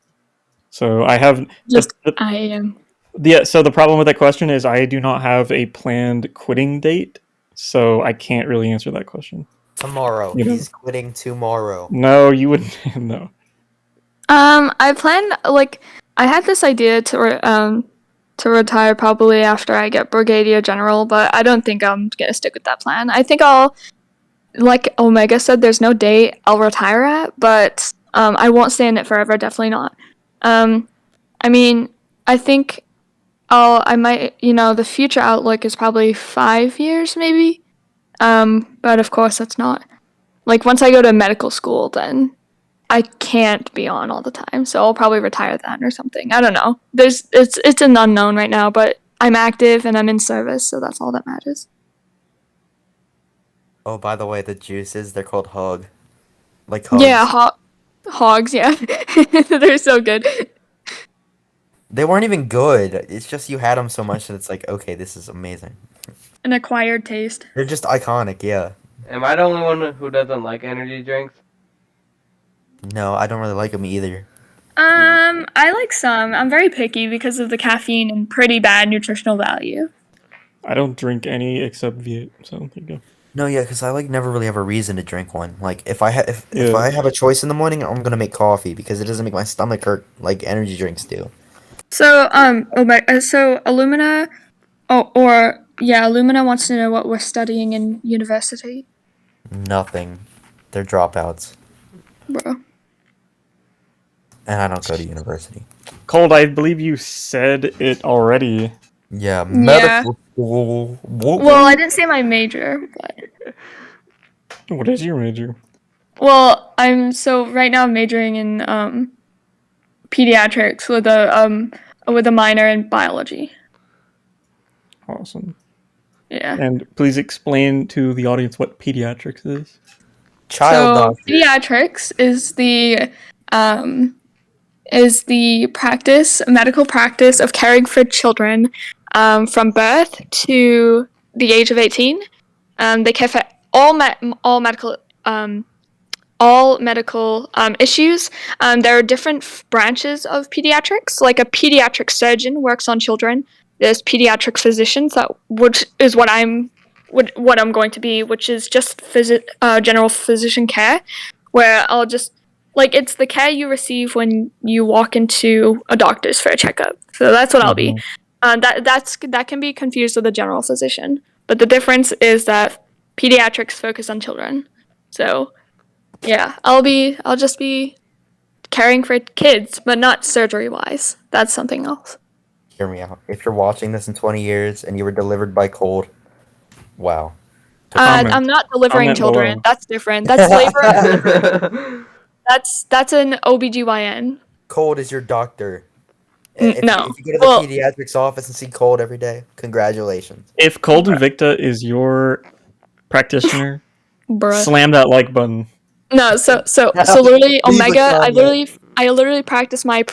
So I have Just I am. so the problem with that question is I do not have a planned quitting date, so I can't really answer that question. Tomorrow. You know. He's quitting tomorrow. No, you wouldn't no. I plan like I had this idea to retire probably after I get Brigadier General, but I don't think I'm gonna stick with that plan. I think I'll, like Omega said, there's no date I'll retire at, but I won't stay in it forever. Definitely not. Um, I mean, I think I might, the future outlook is probably 5 years maybe. But of course that's not like once I go to medical school, then I can't be on all the time, so I'll probably retire then or something. I don't know. It's an unknown right now, but I'm active and I'm in service, so that's all that matters. Oh, by the way, the juices, they're called Hug. Like Yeah, hugs. hogs, yeah. They're so good. They weren't even good. It's just you had them so much that it's like, okay, this is amazing. An acquired taste. They're just iconic, yeah. Am I the only one who doesn't like energy drinks? No, I don't really like them either. I like some. I'm very picky because of the caffeine and pretty bad nutritional value. I don't drink any except Viet, so there you go. No, yeah, because I like never really have a reason to drink one. Like if Yeah. I have a choice in the morning, I'm gonna make coffee because it doesn't make my stomach hurt like energy drinks do. So, so Illumina, Illumina wants to know what we're studying in university, Nothing. They're dropouts, bro. and I don't go to university. Cold, I believe you said it already. Yeah, Yeah. medical school. Well, I didn't say my major, but What is your major? well, right now I'm majoring in pediatrics with a minor in biology. Awesome. Yeah. And please explain to the audience what pediatrics is. Child So doctor. pediatrics is the medical practice of caring for children from birth to the age of 18. They care for all medical issues. There are different branches of pediatrics. Like a pediatric surgeon works on children. There's pediatric physicians, which is what I'm going to be, which is just general physician care, where I'll just it's the care you receive when you walk into a doctor's for a checkup. So that's what I'll be. That can be confused with a general physician, but the difference is that pediatrics focus on children. So yeah, I'll just be caring for kids, but not surgery wise. That's something else. Hear me out. If you're watching this in 20 years and you were delivered by cold, wow. Comment. I'm not delivering Comment children. below. That's different. That's labor. That's an OBGYN. Cold is your doctor. No. If you go to the Well, pediatrics office and see Cold every day, congratulations. If Cold Invicta is your practitioner, bruh. slam that like button. No, so literally Leave a Omega. comment. I literally practice my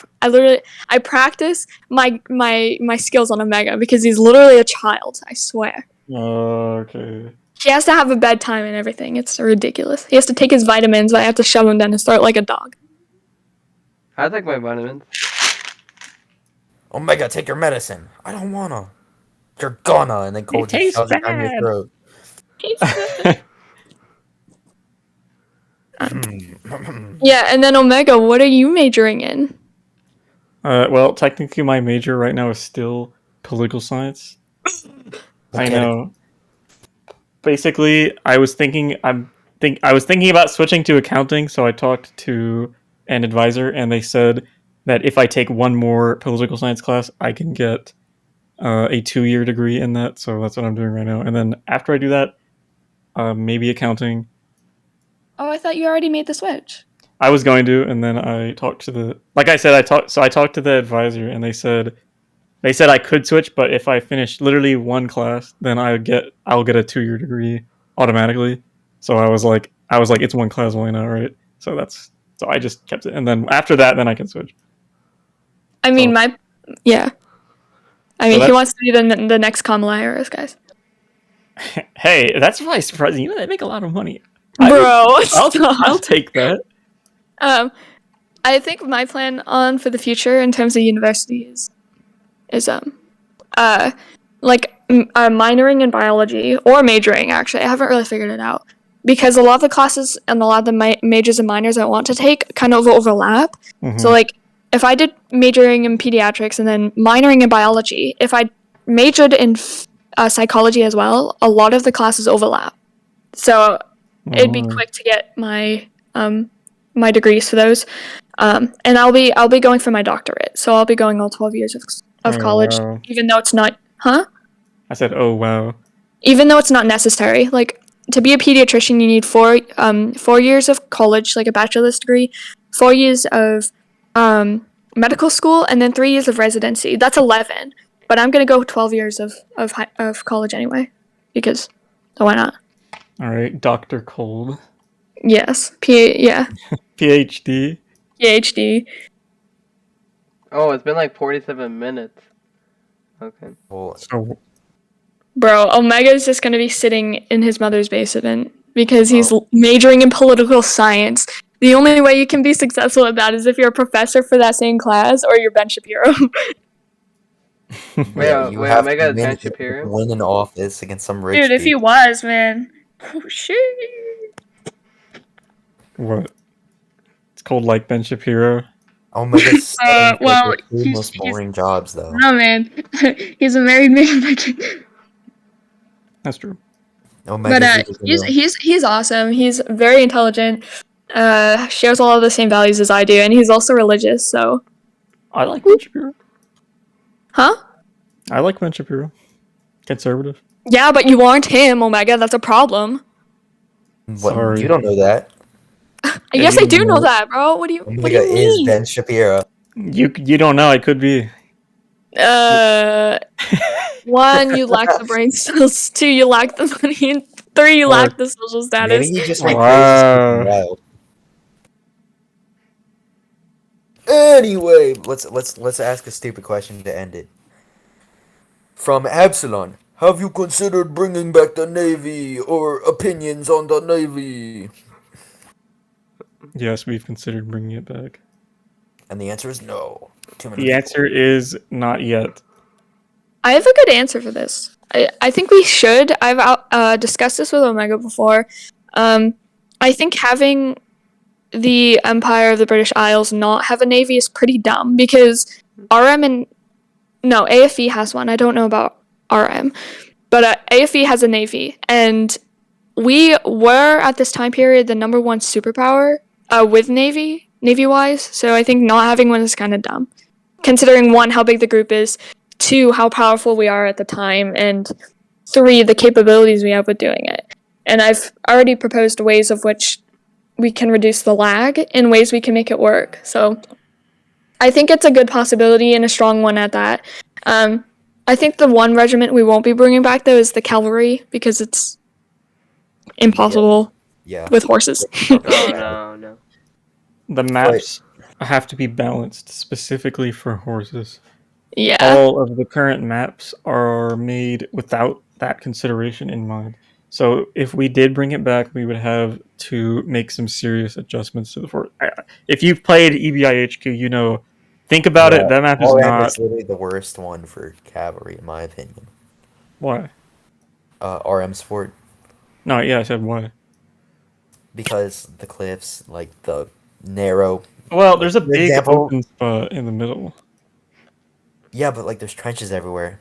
skills on Omega because he's literally a child. I swear. Okay. He has to have a bedtime and everything. It's ridiculous. He has to take his vitamins. I have to shove them down his throat like a dog. I take my vitamins. Omega, take your medicine. I don't wanna. You're gonna. And then Cole just tastes shoves it down your bad. throat. Yeah, and then Omega, what are you majoring in? Well, technically, my major right now is still political science. I Okay. know. Basically, I was thinking about switching to accounting, so I talked to an advisor, and they said that if I take one more political science class, I can get a 2-year degree in that. So that's what I'm doing right now. And then after I do that, maybe accounting. Oh, I thought you already made the switch. I was going to, and then I talked to I talked to the advisor, and they said I could switch, but if I finish literally one class, then I'll get a 2-year degree automatically. So I was like, it's one class, why not, right? So I just kept it, and then after that, then I can switch. I mean, yeah. I mean, So he wants to be the next Kamala Harris, guys. Hey, that's why surprising. You know, they make a lot of money. Bro, I'll take that. I think my plan on for the future in terms of university is minoring in biology or majoring. Actually, I haven't really figured it out because a lot of the classes and a lot of the majors and minors I want to take kind of overlap. Mhm. So like, if I did majoring in pediatrics and then minoring in biology, if I majored in psychology as well, a lot of the classes overlap. So it'd be quick to get my my degrees for those. And I'll be going for my doctorate. So I'll be going all 12 years of college, wow. even though it's not, I said, oh wow. even though it's not necessary. Like, to be a pediatrician, you need 4 years of college, like a bachelor's degree, 4 years of medical school, and then 3 years of residency. That's 11. But I'm gonna go 12 years of college anyway, because so why not? All right, Dr. Cold, Yes, PhD. PhD. Oh, it's been like 47 minutes. Okay. Well, So Bro, Omega is just gonna be sitting in his mother's basement because he's majoring in political science. The only way you can be successful at that is if you're a professor for that same class or you're Ben Shapiro. Wait, you wait, have to Omega is win, Ben Shapiro? win an office against some rich Dude, if he dude. was, man. Oh, shit. what? It's called like Ben Shapiro. Omega's well, the two he's- most boring jobs, though. No, man. He's a married man. That's true. But Omega's he's awesome. He's very intelligent. Shares a lot of the same values as I do, and he's also religious. So, I like Ben Shapiro. huh? I like Ben Shapiro. Conservative. Yeah, but you aren't him, Omega. That's a problem. Sorry. You don't know that. Yes, you I do know know- that, bro. What do you Omega is mean? Ben Shapiro. You don't know. I could be. One, you lack the brain cells. 2, you lack the money. And 3, you lack the social Maybe status. he just Wow. crazy something wild. Anyway, let's ask a stupid question to end it. From Absalon, have you considered bringing back the Navy or opinions on the Navy? Yes, we've considered bringing it back. And the answer is no. Too many The answer is not yet. I have a good answer for this. I think we should. I've discussed this with Omega before. I think having the Empire of the British Isles not have a navy is pretty dumb because AFE has one. I don't know about RM, but AFE has a navy, and we were at this time period the number one superpower with navy-wise. So I think not having one is kind of dumb, considering 1, how big the group is, 2, how powerful we are at the time, and 3, the capabilities we have with doing it. And I've already proposed ways of which we can reduce the lag and ways we can make it work. So I think it's a good possibility and a strong one at that. I think the one regiment we won't be bringing back, though, is the cavalry, because it's impossible with horses. No. The maps have to be balanced specifically for horses. Yeah. All of the current maps are made without that consideration in mind. So if we did bring it back, we would have to make some serious adjustments to the fort. If you've played EBIHQ, you know. Think about it. Yeah, That map is RM not. is literally the worst one for cavalry, in my opinion. Why? RM's fort No, yeah, I said why. because the cliffs, like the narrow. Well, Like there's a for big example, open spot in the middle. yeah, but like there's trenches everywhere.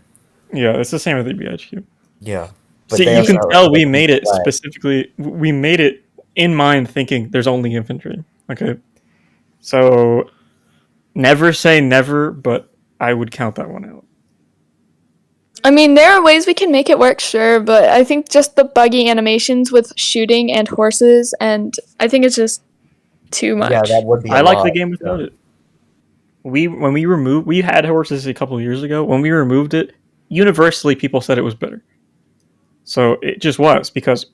Yeah, it's the same with EBIHQ. Yeah, but See, they you also can have tell like we huge made it flag. specifically. We made it in mind, thinking there's only infantry. Okay, so never say never, but I would count that one out. I mean, there are ways we can make it work, sure, but I think just the buggy animations with shooting and horses, and I think it's just too Yeah, that much. would be a I like the lot. game Yeah. without it. We had horses a couple of years ago. When we removed it, universally people said it was better. So it just was because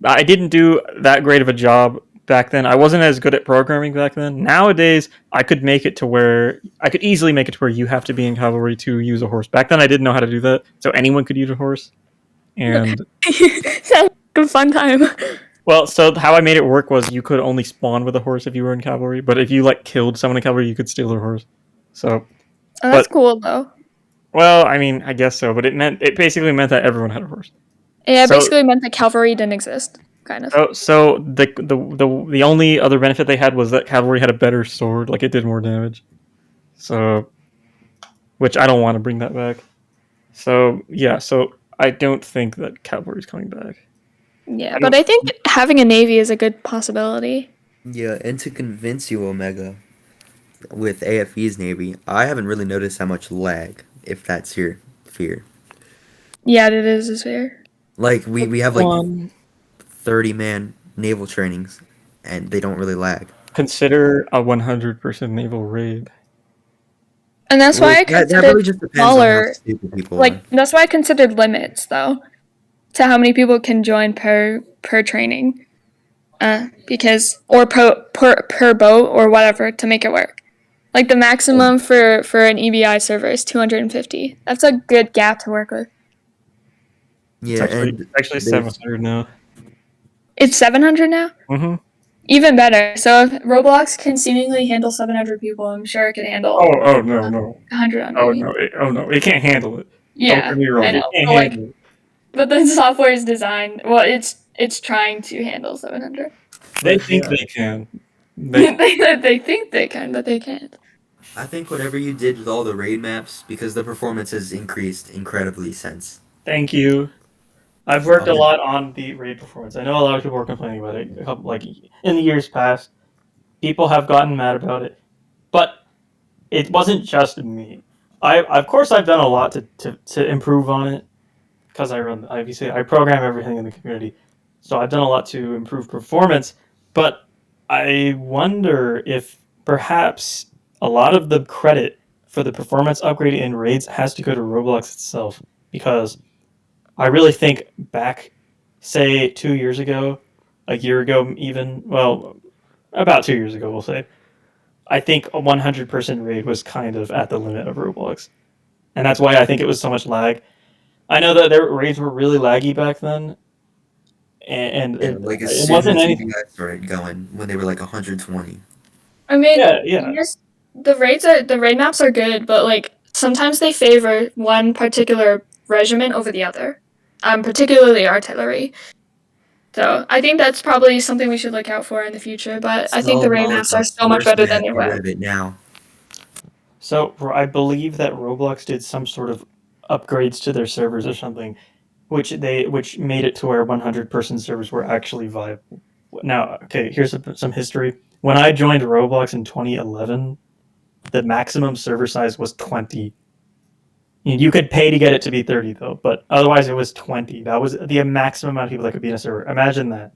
I didn't do that great of a job back then. I wasn't as good at programming back then. Nowadays, I could make it to where I could easily make it to where you have to be in cavalry to use a horse. Back then, I didn't know how to do that, so anyone could use a horse. And Sounds like a fun time. well, so how I made it work was you could only spawn with a horse if you were in cavalry, but if you like killed someone in cavalry, you could steal their horse. So, Oh, that's but cool though. well, I mean, I guess so, but it basically meant that everyone had a horse. Yeah, it So basically meant that cavalry didn't exist, kind of. so the only other benefit they had was that cavalry had a better sword, like it did more damage. So, which I don't want to bring that back. So yeah, so I don't think that cavalry's coming back. Yeah, I but don't. I think having a navy is a good possibility. Yeah, and to convince you, Omega, with AFE's Navy, I haven't really noticed how much lag, if that's your fear. Yeah, it is fair. Like we have like One 30-man naval trainings, and they don't really lag. consider a 100% naval raid. And that's why Well, I that considered really just depends on how smaller. stupid people are. Like that's why I considered limits though, to how many people can join per training, because or per boat or whatever to make it work. Like the maximum for an EBI server is 250. That's a good gap to work with. It's Yeah, and actually there's 700 now. It's 700 now. Mm-hmm. Even better. So if Roblox can seemingly handle 700 people, I'm sure it can handle Oh no no 100 on oh maybe. no it can't handle it. Don't Yeah, get me wrong, I it know. can't But, like, handle it. but the software is designed. Well, it's trying to handle 700. They but think yeah, they can. They they think they can, but they can't. I think whatever you did with all the raid maps, because the performance has increased incredibly since. thank you. I've worked a Um, lot on the raid performance. I know a lot of people were complaining about it. Like in the years past, people have gotten mad about it, but it wasn't just me. I of course I've done a lot to improve on it because I run the IVC. I program everything in the community, so I've done a lot to improve performance. But I wonder if perhaps a lot of the credit for the performance upgrade in raids has to go to Roblox itself because I really think back, say 2 years ago, a year ago, even well, about 2 years ago, we'll say. I think a 100% raid was kind of at the limit of Roblox, and that's why I think it was so much lag. I know that their raids were really laggy back then, yeah, and like as it soon wasn't as anything. EBI started going, when they were like 120. I mean, Yeah, yeah. yes, the raid maps are good, but like sometimes they favor one particular regiment over the other, particularly artillery. So I think that's probably something we should look out for in the future. But I think So the raid maps are Molotov, so much worst better than map, they get rid were. of it now. So I believe that Roblox did some sort of upgrades to their servers or something, which made it to where 100-person servers were actually viable. Now, okay, here's some history. When I joined Roblox in 2011, the maximum server size was 20. You could pay to get it to be 30 though, but otherwise it was 20. That was the maximum amount of people that could be in a server. Imagine that.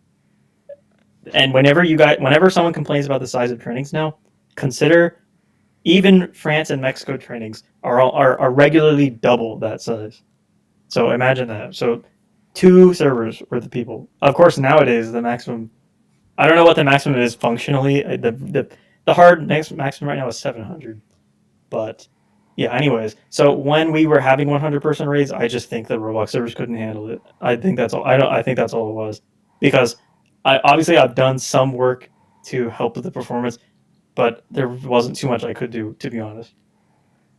And whenever someone complains about the size of trainings now, consider even France and Mexico trainings are regularly double that size. So imagine that. So 2 servers worth of people. Of course, nowadays the maximum. I don't know what the maximum is functionally. The hard maximum right now is 700, but Yeah. Anyways, so when we were having 100% raids, I just think the Roblox servers couldn't handle it. I think that's all. I think that's all it was, because I've done some work to help with the performance, but there wasn't too much I could do, to be honest.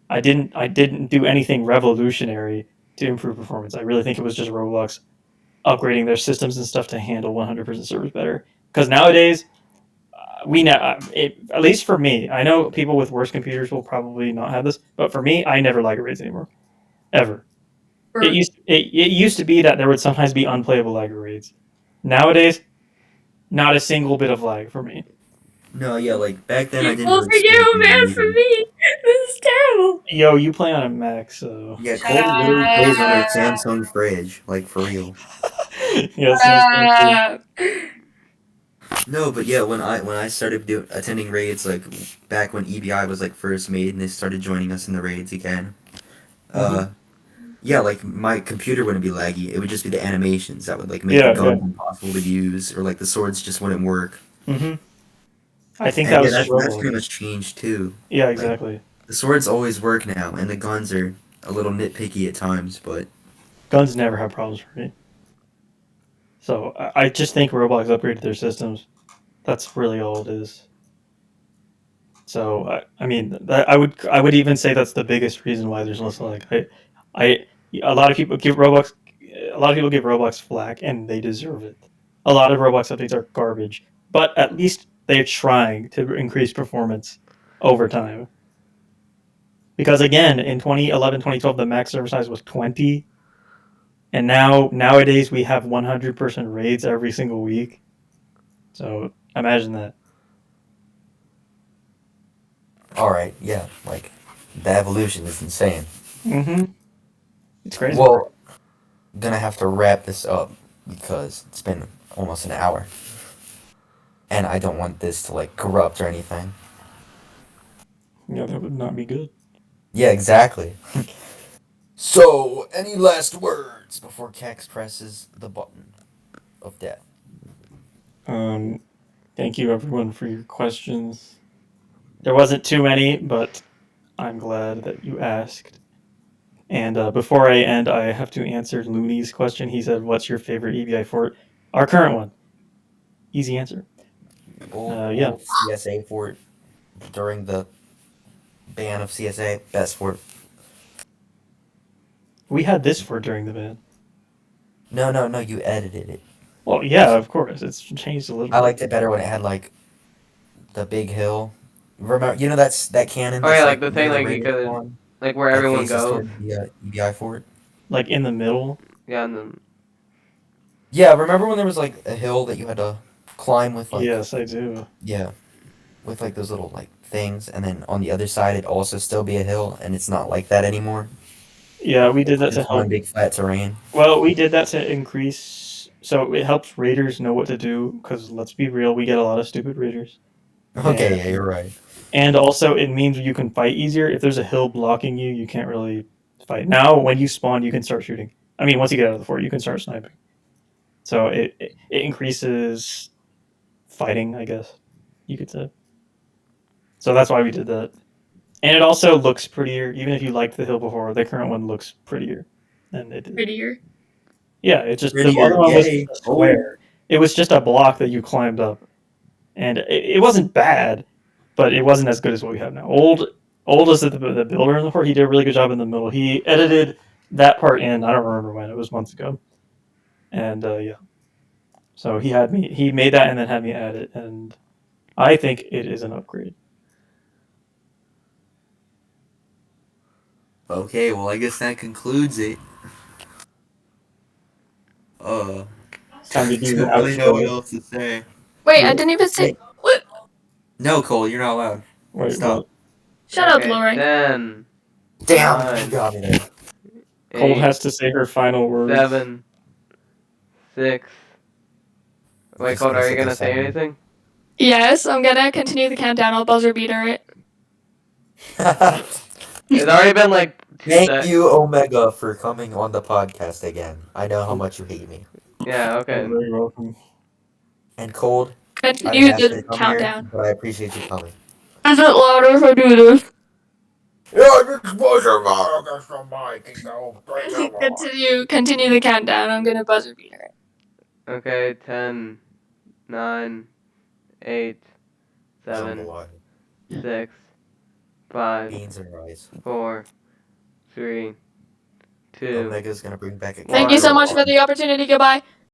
I didn't do anything revolutionary to improve performance. I really think it was just Roblox upgrading their systems and stuff to handle 100% servers better. Because nowadays, at least for me, I know people with worse computers will probably not have this, but for me, I never lag raids anymore, ever. It used to be that there would sometimes be unplayable lag raids. Nowadays, not a single bit of lag for me. No, yeah, like back then I didn't Well, really for see you, anything man, for either. me, this is terrible. Yo, you play on a Mac, so Yeah, Shut Cole literally plays on a up. Samsung fridge, like for real. yeah, Shut up. No, but yeah, when I started attending raids, like back when EBI was like first made, and they started joining us in the raids again. Mhm. Uh, yeah, like my computer wouldn't be laggy. It would just be the animations that would like make the Yeah, yeah. gun impossible to use, or like the swords just wouldn't work. hmm I think And that yeah, was just that's Roblox. pretty much changed too. Yeah, Like exactly. the swords always work now, and the guns are a little nitpicky at times, but Guns never have problems for me. So I just think Roblox upgraded their systems. That's really all it is. So I mean, I would even say that's the biggest reason why there's less lag. I a lot of people give Roblox flack, and they deserve it. A lot of Roblox updates are garbage, but at least they're trying to increase performance over time. Because again, in 2011, 2012, the max server size was 20, and nowadays we have 100% raids every single week. So imagine that. all right, yeah, like the evolution is insane. Mm-hmm. It's crazy. Well, gonna have to wrap this up because it's been almost an hour, and I don't want this to like corrupt or anything. Yeah, that would not be good. Yeah, exactly. So, any last words before Kex presses the button of death? Um, Thank you everyone for your questions. There wasn't too many, but I'm glad that you asked. And before I end, I have to answer Looney's question. He said, "What's your favorite EBI fort?" Our current one. Easy answer. Yeah, Old CSA fort during the ban of CSA, best fort. we had this fort during the ban. No, no, no, you edited it. Well, yeah, of course, it's changed a little I bit. liked it better when it had like the big hill. Remember, you know that cannon Oh that's yeah, like like the thing, near the like you radio could, one like where that everyone faces goes. toward the EBI fort. Like in the middle. Yeah, and then Yeah, remember when there was like a hill that you had to climb with like Yes, I do. yeah, with like those little like things, and then on the other side it also still be a hill, and it's not like that anymore. Yeah, we did that to It's one help. big flat terrain. Well, we did that to increase. So it helps raiders know what to do. Because let's be real, we get a lot of stupid raiders. Okay, yeah, And you're right. And also, it means you can fight easier. If there's a hill blocking you, you can't really fight. Now, when you spawn, you can start shooting. I mean, once you get out of the fort, you can start sniping. So it increases fighting, I guess you could say. So that's why we did that. And it also looks prettier. Even if you liked the hill before, the current one looks prettier than it did. Prettier. Yeah, it just the Prettier, other one was yay! a square. It was just a block that you climbed up, and it wasn't bad, but it wasn't as good as what we have now. Old is the builder in the fort. He did a really good job in the middle. He edited that part in. I don't remember when. It was months ago, and yeah. So he made that and then had me add it, and I think it is an upgrade. Okay, well, I guess that concludes it. Uh, It's time to do the don't really know what outro. else to say. Wait, I What? didn't even say. Hey, What? no, Cole, you're not allowed. Wait, Stop. what? Shut up, okay, Lori. 10, Damn, you Nine. got me there. Cold 8, has to say her final words. 7, 6. I'm Wait, just Colt, gonna are you say gonna say 7. anything? Yes, I'm gonna continue the countdown. I'll buzzer beater it. It's already been like 2 Thank seconds. you, Omega, for coming on the podcast again. I know how much you hate me. Yeah, You're okay. very welcome. And Cold, I didn't Continue ask you to the come here, countdown. but I appreciate you coming. Is it louder if I do this? Continue the countdown. I'm gonna buzzer beater it. Okay, 10, 9, 8, 7, Jambalaya. 6, 5, Beans and rice. 4, 3, 2. Omega's gonna bring back a Thank you so Capital much for R. the opportunity. Goodbye.